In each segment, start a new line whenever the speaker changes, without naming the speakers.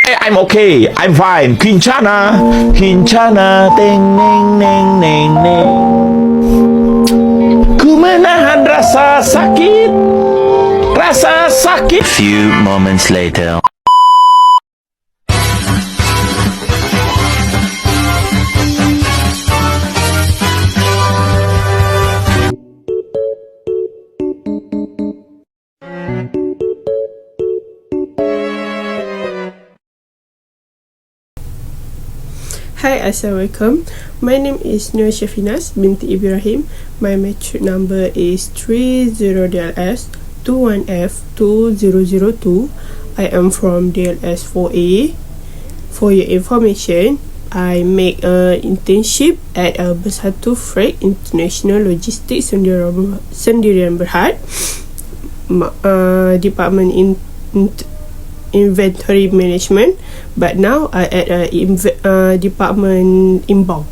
I'm okay. I'm fine. Kincana. Kincana. Teng, neng, neng, neng, neng. Ku menahan rasa sakit. Rasa sakit.
Few moments later.
Hi, Assalamualaikum. My name is Nur Shafinas binti Ibrahim. My matric number is 30DLS 21F2002. I am from DLS4A. For your information, I make an internship at Bersatu Freight International Logistics Sendirian Berhad, Department Inventory Management, but now I at Department Inbound.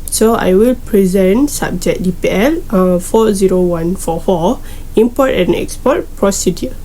So I will present subject DPL 40144 Import and Export Procedure.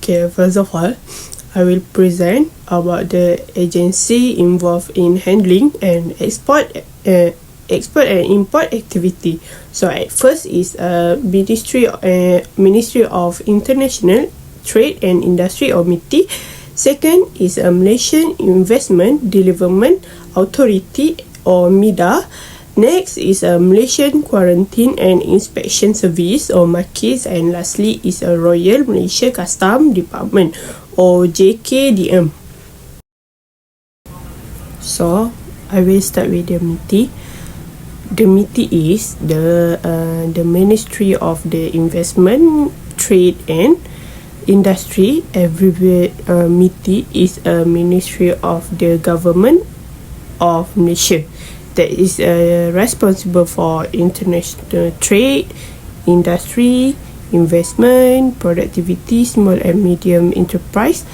Okay, first of all, I will present about the agency involved in handling and export and import activity. So at first is Ministry of International Trade and Industry or MITI. Second is Malaysian Investment Development Authority or MIDA. Next is Malaysian Quarantine and Inspection Service or MAKIS, and lastly is Royal Malaysia Custom Department or JKDM. So I will start with the MITI. The MITI is the Ministry of the Investment, Trade and Industry. Everywhere MITI is a Ministry of the Government of Malaysia that is responsible for international trade, industry, investment, productivity, small and medium enterprise,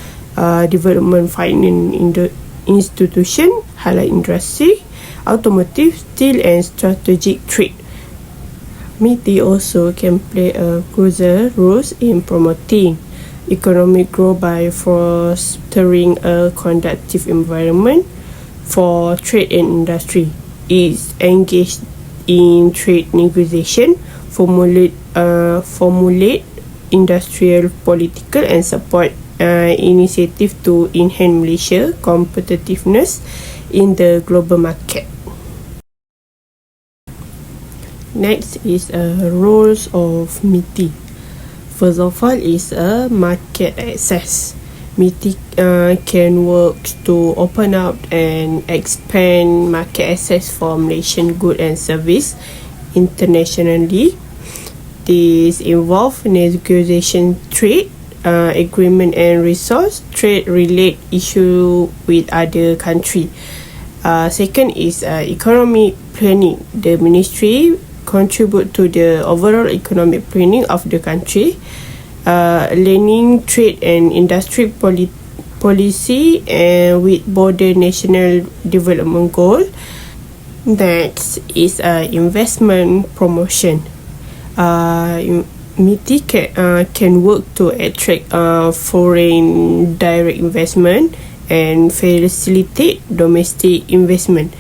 development, finance institution, halal industry, automotive, steel and strategic trade. MITI also can play a crucial role in promoting economic growth by fostering a conducive environment for trade and industry. It is engaged in trade negotiation, formulate industrial, political and support initiative to enhance Malaysia competitiveness in the global market. Next is roles of MITI. First of all is market access. MITI can work to open up and expand market access for Malaysian goods and service internationally. This involve negotiation trade agreement and resource trade relate issue with other country. Second is economic planning. The ministry contribute to the overall economic planning of the country, learning trade and industry policy and with broader national development goal. Next is investment promotion. MITI can work to attract foreign direct investment and facilitate domestic investment.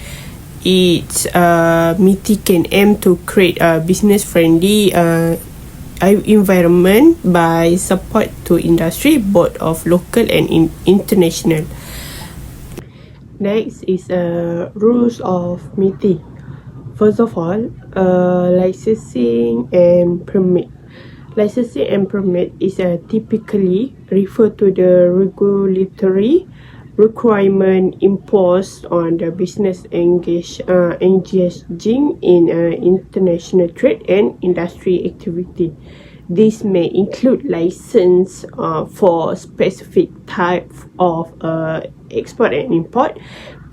MITI can aim to create a business-friendly environment by support to industry both of local and international. Next is rules of MITI. First of all, licensing and permit. Licensing and permit is typically refer to the regulatory requirement imposed on the business engaging in international trade and industry activity. This may include license for specific type of export and import,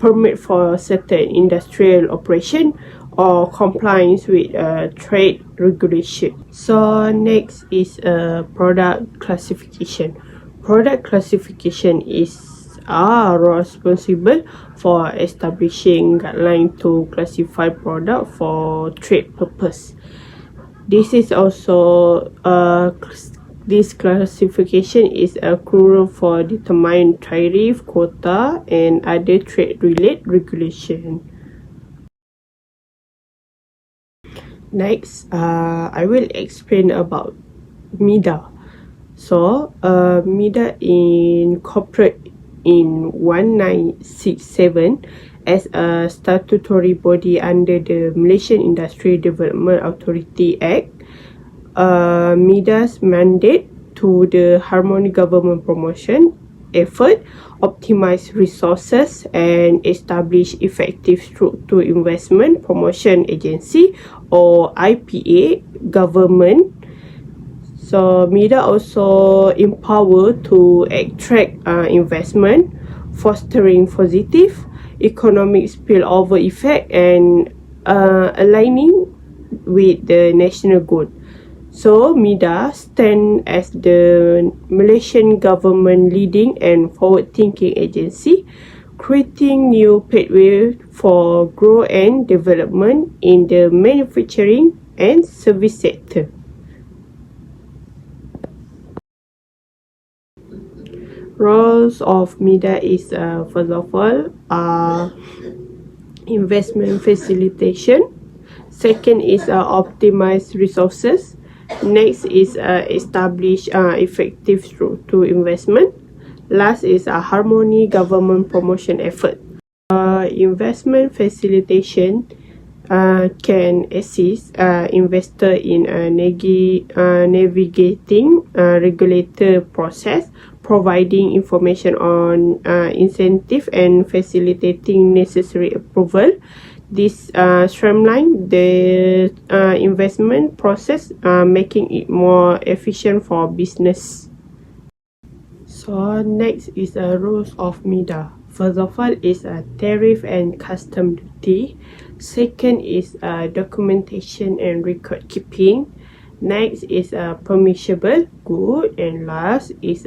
permit for certain industrial operation, or compliance with trade regulation. So next is product classification. Product classification is responsible for establishing guidelines to classify product for trade purpose. This is also This classification is crucial for determining tariff, quota, and other trade-related regulation. Next, I will explain about MIDA. So, MIDA incorporated in 1967 as a statutory body under the Malaysian Industry Development Authority Act. MIDA's mandate to the harmony government promotion effort, optimize resources, and establish effective structure investment promotion agency or IPA government. So MIDA also empower to attract investment, fostering positive economic spillover effect and aligning with the national good. So MIDA stand as the Malaysian government leading and forward-thinking agency, creating new pathways for growth and development in the manufacturing and service sector. Roles of MIDA is first of all investment facilitation. Second is optimize resources. Next is establish effective structure investment. Last is harmony government promotion effort. Investment facilitation can assist investor in navigating regulator process, providing information on incentive and facilitating necessary approval. This streamline the investment process, making it more efficient for business. So next is rules of MIDA. First of all is tariff and custom duty. Second is documentation and record keeping. Next is permissible good, and last is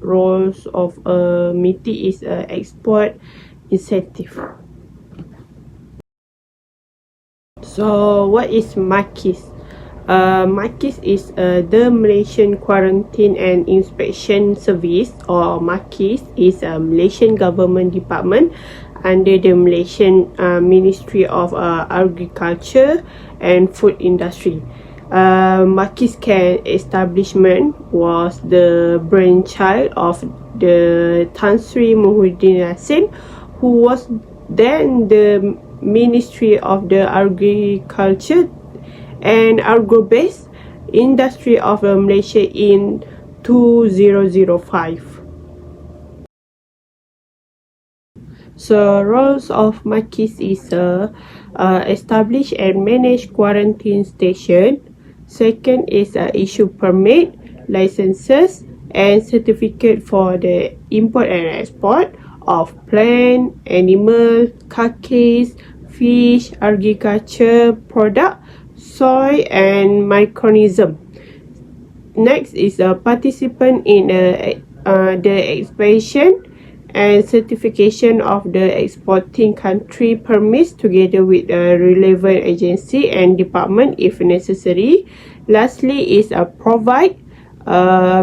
roles of MITI is export incentive. So what is MAKIS? MAKIS is the Malaysian Quarantine and Inspection Service, or MAKIS is a Malaysian government department under the Malaysian Ministry of Agriculture and Food Industry. MAKIS establishment was the brainchild of the Tan Sri Muhyiddin Yassin, who was then the Ministry of the Agriculture and Agro-based Industry of Malaysia in 2005. So roles of MAKIS is establish and manage quarantine station. Second is issue permit, licenses, and certificate for the import and export of plant, animal, carcass, fish, agriculture product, soil, and microorganism. Next is a participant in the expansion and certification of the exporting country permits together with a relevant agency and department if necessary. Lastly is provide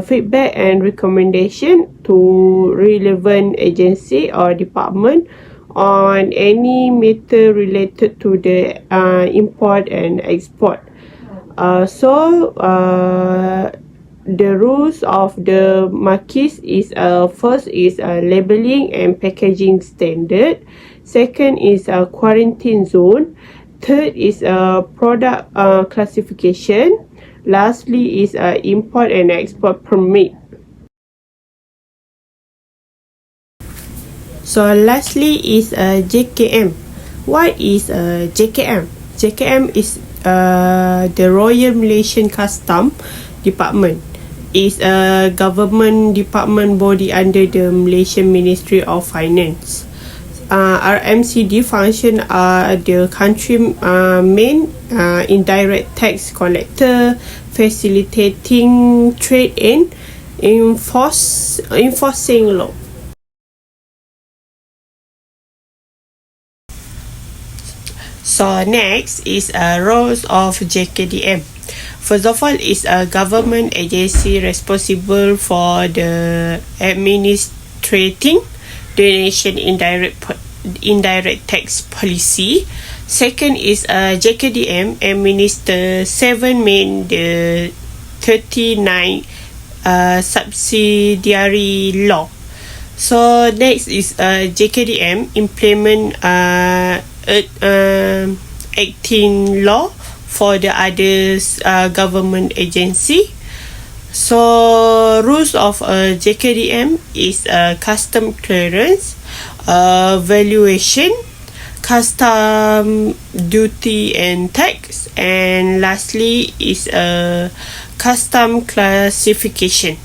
feedback and recommendation to relevant agency or department on any matter related to the import and export. The rules of the MAKIS is first is labeling and packaging standard. Second is quarantine zone. Third is product classification. Lastly is import and export permit. So lastly is JKM. What is JKM? JKM is the Royal Malaysian Custom Department. Is a government department body under the Malaysian Ministry of Finance. RMCD function are the country main indirect tax collector, facilitating trade and enforcing law. So next is roles of JKDM. First of all, is a government agency responsible for the administrating the nation indirect tax policy. Second is JKDM administer 7 main the 39 subsidiary law. So next is JKDM implement 18 law for the others government agency. So rules of JKDM is custom clearance, valuation, custom duty and tax, and lastly is custom classification.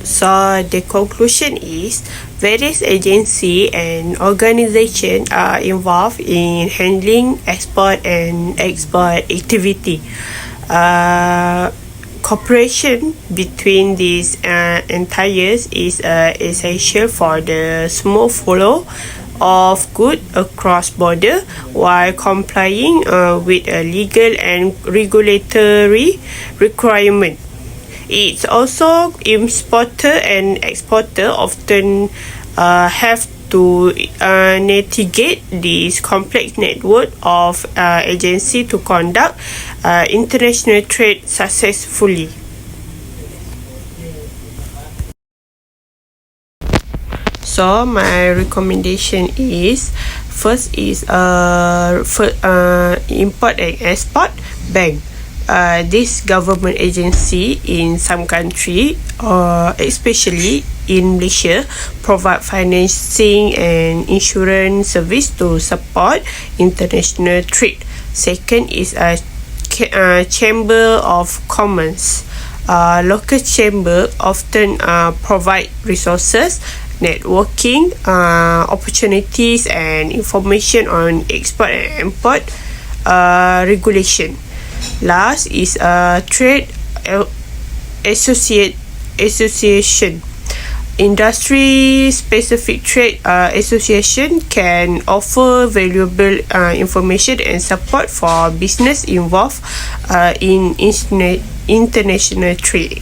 So the conclusion is various agency and organization are involved in handling export and export activity. Cooperation between these entities is essential for the smooth flow of goods across border while complying with a legal and regulatory requirement. It's also importer and exporter often have to navigate this complex network of agency to conduct international trade successfully. So my recommendation is first is import and export bank. This government agency in some country, especially in Malaysia, provide financing and insurance service to support international trade. Second is a chamber of commerce. Local chamber often provide resources, networking opportunities, and information on export and import regulation. Last is a trade association. Industry specific trade association can offer valuable information and support for business involved in international trade.